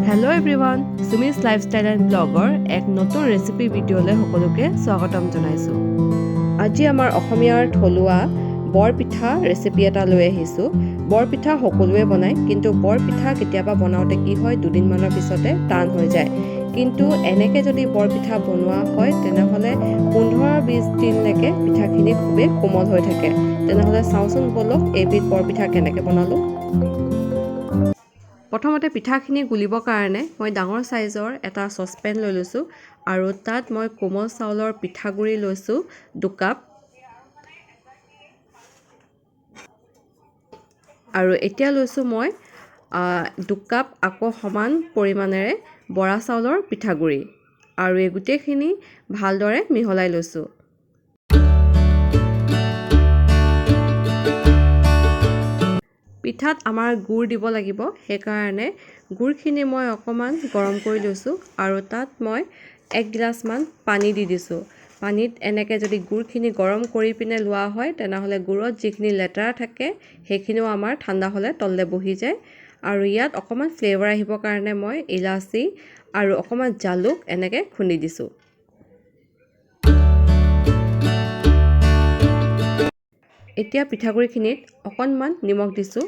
Hello everyone, Shumi's Lifestyle and Blogger এক নতুন recipe ভিডিঅ'লৈ সকলোকে স্বাগতম জনাইছোঁ। আজি আমাৰ অসমীয়াৰ থলুৱা বৰপিঠা ৰেচিপি এটা লৈ আহিছোঁ। বৰপিঠা সকলোৱে বনায়, কিন্তু বৰপিঠা কেতিয়াবা বনাওঁতে কি হয় দুদিনমানৰ পিছতে টান হৈ যায়। কিন্তু এনেকৈ যদি বৰপিঠা বনোৱা হয় তেনেহ'লে 15-20 দিনলৈকে পিঠাখিনি খুবেই কোমল হৈ থাকে। তেনেহ'লে চাওঁচোন বলক এবিধ বৰপিঠা কেনেকৈ বনালোঁ। প্ৰথমতে পিঠাখিনি গুলিবৰ কাৰণে মই ডাঙৰ সাইজৰ এটা চচপেন লৈ লৈছোঁ আৰু তাত মই কোমল চাউলৰ পিঠাগুড়ি লৈছোঁ 2 কাপ আৰু এতিয়া লৈছোঁ মই 2 কাপ আকৌ সমান পৰিমাণেৰে বৰা চাউলৰ পিঠাগুড়ি আৰু এই গোটেইখিনি ভালদৰে মিহলাই লৈছোঁ। পিঠাত আমাৰ গুড় দিব লাগিব, সেইকাৰণে গুড়খিনি মই অকণমান গৰম কৰি লৈছোঁ আৰু তাত মই 1 গিলাচমান পানী দি দিছোঁ। পানীত এনেকৈ যদি গুড়খিনি গৰম কৰি পিনে লোৱা হয় তেনেহ'লে গুড়ত যিখিনি লেতেৰা থাকে সেইখিনিও আমাৰ ঠাণ্ডা হ'লে তললৈ বহি যায়। আৰু ইয়াত অকণমান ফ্লেভাৰ আহিবৰ কাৰণে মই ইলাচি আৰু অকণমান জালুক এনেকৈ খুন্দি দিছোঁ। এতিয়া পিঠাগুড়িখিনিত অকণমান নিমখ দিছোঁ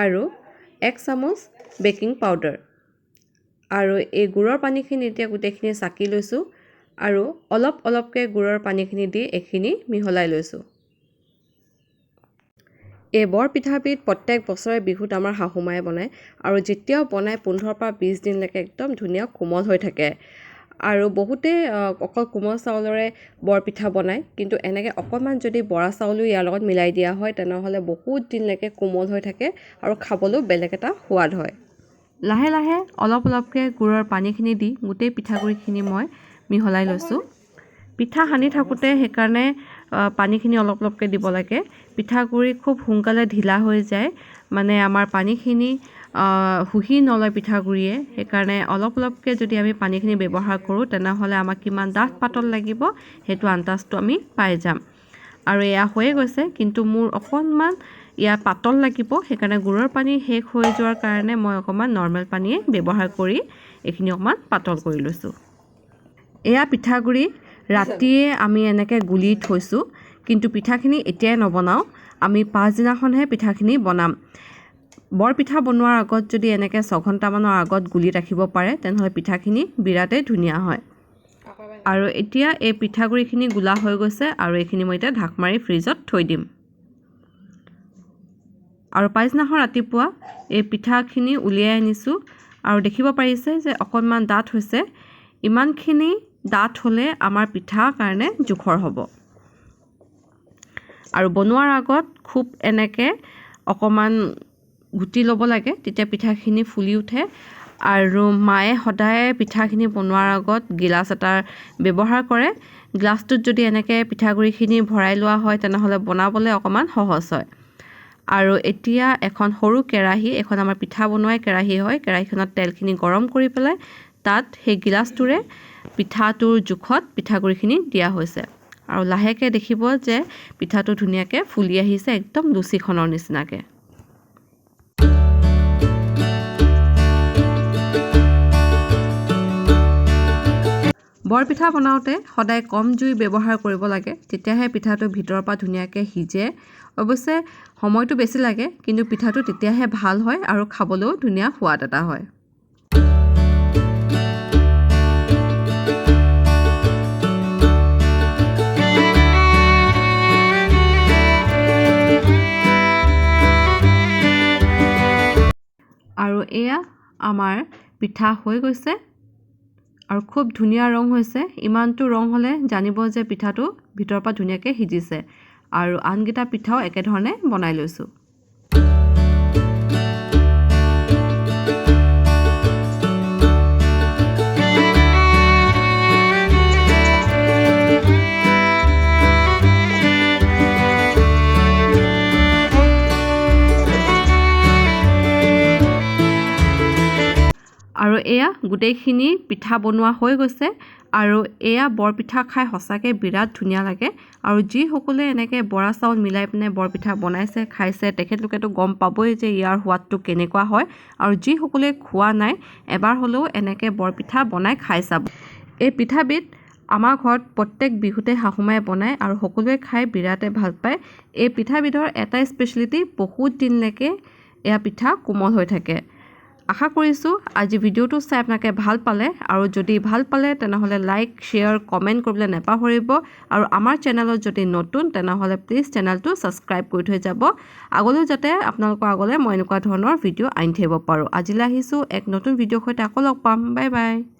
আৰু 1 চামুচ বেকিং পাউডাৰ আৰু এই গুড়ৰ পানীখিনি এতিয়া গোটেইখিনি চাকি লৈছোঁ আৰু অলপ অলপকৈ গুড়ৰ পানীখিনি দি এইখিনি মিহলাই লৈছোঁ। এই বৰপিঠাবিধ প্ৰত্যেক বছৰে বিহুত আমাৰ শাহুমায়ে বনায় আৰু যেতিয়াও বনায় 15-20 দিনলৈকে একদম ধুনীয়া কোমল হৈ থাকে। আৰু বহুতে অকল কোমল চাউলৰে বৰপিঠা বনায়, কিন্তু এনেকৈ অকণমান যদি বৰা চাউলো ইয়াৰ লগত মিলাই দিয়া হয় তেনেহ'লে বহুত দিনলৈকে কোমল হৈ থাকে আৰু খাবলৈও বেলেগ এটা সোৱাদ হয়। লাহে লাহে অলপ অলপকৈ গুড়ৰ পানীখিনি দি গোটেই পিঠাগুড়িখিনি মই মিহলাই লৈছোঁ। পিঠা সানি থাকোঁতে সেইকাৰণে পানীখিনি অলপ অলপকৈ দিব লাগে। পিঠাগুড়ি খুব সোনকালে ঢিলা হৈ যায়, মানে আমাৰ পানীখিনি শুহি নলয় পিঠাগুড়িয়ে, সেইকাৰণে অলপ অলপকৈ যদি আমি পানীখিনি ব্যৱহাৰ কৰোঁ তেনেহ'লে আমাক কিমান ডাঠ পাতল লাগিব সেইটো আন্দাজটো আমি পাই যাম। আৰু এয়া হৈয়ে গৈছে, কিন্তু মোৰ অকণমান ইয়াৰ পাতল লাগিব, সেইকাৰণে গুড়ৰ পানী শেষ হৈ যোৱাৰ কাৰণে মই অকণমান নৰ্মেল পানীয়ে ব্যৱহাৰ কৰি এইখিনি অকণমান পাতল কৰি লৈছোঁ। এয়া পিঠাগুড়ি ৰাতিয়ে আমি এনেকৈ গুলি থৈছোঁ, কিন্তু পিঠাখিনি এতিয়াই নবনাওঁ, আমি পাছদিনাখনহে পিঠাখিনি বনাম। বৰপিঠা বনোৱাৰ আগত যদি এনেকৈ 6 ঘণ্টামানৰ আগত গুলি ৰাখিব পাৰে তেনেহ'লে পিঠাখিনি বিৰাটেই ধুনীয়া হয়। আৰু এতিয়া এই পিঠাগুড়িখিনি গুলা হৈ গৈছে আৰু এইখিনি মই এতিয়া ঢাক মাৰি ফ্ৰিজত থৈ দিম। আৰু পাছদিনাখন ৰাতিপুৱা এই পিঠাখিনি উলিয়াই আনিছোঁ আৰু দেখিব পাৰিছে যে অকণমান ডাঠ হৈছে। ইমানখিনি ডাঠ হ'লে আমাৰ পিঠাৰ কাৰণে জোখৰ হ'ব। আৰু বনোৱাৰ আগত খুব এনেকৈ অকণমান ঘুটি ল'ব লাগে, তেতিয়া পিঠাখিনি ফুলি উঠে। আৰু মায়ে সদায় পিঠাখিনি বনোৱাৰ আগত গিলাচ এটাৰ ব্যৱহাৰ কৰে। গ্লাছটোত যদি এনেকৈ পিঠাগুড়িখিনি ভৰাই লোৱা হয় তেনেহ'লে বনাবলৈ অকণমান সহজ হয়। আৰু এতিয়া এখন সৰু কেৰাহী, এখন আমাৰ পিঠা বনোৱা কেৰাহী হয়, কেৰাহীখনত তেলখিনি গৰম কৰি পেলাই তাত সেই গিলাচটোৰে পিঠাটোৰ জোখত পিঠাগুড়িখিনি দিয়া হৈছে আৰু লাহেকৈ দেখিব যে পিঠাটো ধুনীয়াকৈ ফুলি আহিছে, একদম লুচিখনৰ নিচিনাকৈ। বৰপিঠা বনাওঁতে সদায় কম জুই ব্যৱহাৰ কৰিব লাগে, তেতিয়াহে পিঠাটো ভিতৰৰ পৰা ধুনীয়াকৈ সিজে। অৱশ্যে সময়টো বেছি লাগে, কিন্তু পিঠাটো তেতিয়াহে ভাল হয় আৰু খাবলৈও ধুনীয়া সোৱাদ এটা হয়। আৰু এয়া আমাৰ পিঠা হৈ গৈছে আৰু খুব ধুনীয়া ৰং হৈছে। ইমানটো ৰং হ'লে জানিব যে পিঠাটো ভিতৰৰ পৰা ধুনীয়াকৈ সিজিছে। আৰু আনকেইটা পিঠাও একেধৰণে বনাই লৈছোঁ। আৰু এয়া গোটেইখিনি পিঠা বনোৱা হৈ গৈছে আৰু এয়া বৰপিঠা খাই সঁচাকৈ বিৰাট ধুনীয়া লাগে আৰু যিসকলে এনেকৈ বৰা চাউল মিলাই পিনে বৰপিঠা বনাইছে খাইছে তেখেতলোকেতো গম পাবই যে ইয়াৰ সোৱাদটো কেনেকুৱা হয় আৰু যিসকলে খোৱা নাই এবাৰ হ'লেও এনেকৈ বৰপিঠা বনাই খাই চাব এই পিঠাবিধ আমাৰ ঘৰত প্ৰত্যেক বিহুতে শাহুমাই বনায় আৰু সকলোৱে খাই বিৰাটে ভাল পায় এই পিঠাবিধৰ এটাই স্পেচিয়েলিটি বহুত দিনলৈকে এয়া পিঠা কোমল হৈ থাকে আশা কৰিছোঁ আজি ভিডিঅ'টো চাই আপোনালোকে ভাল পালে আৰু যদি ভাল পালে তেনেহ'লে লাইক শ্বেয়াৰ কমেণ্ট কৰিবলৈ নাপাহৰিব আৰু আমাৰ চেনেলত যদি নতুন তেনেহ'লে প্লিজ চেনেলটো ছাবস্ক্ৰাইব কৰি থৈ যাব আগলৈও যাতে আপোনালোকৰ আগলৈ মই এনেকুৱা ধৰণৰ ভিডিঅ' আনি থাকিব পাৰোঁ আজিলৈ আহিছোঁ এক নতুন ভিডিঅ'ৰ সৈতে আকৌ লগ পাম বাই বাই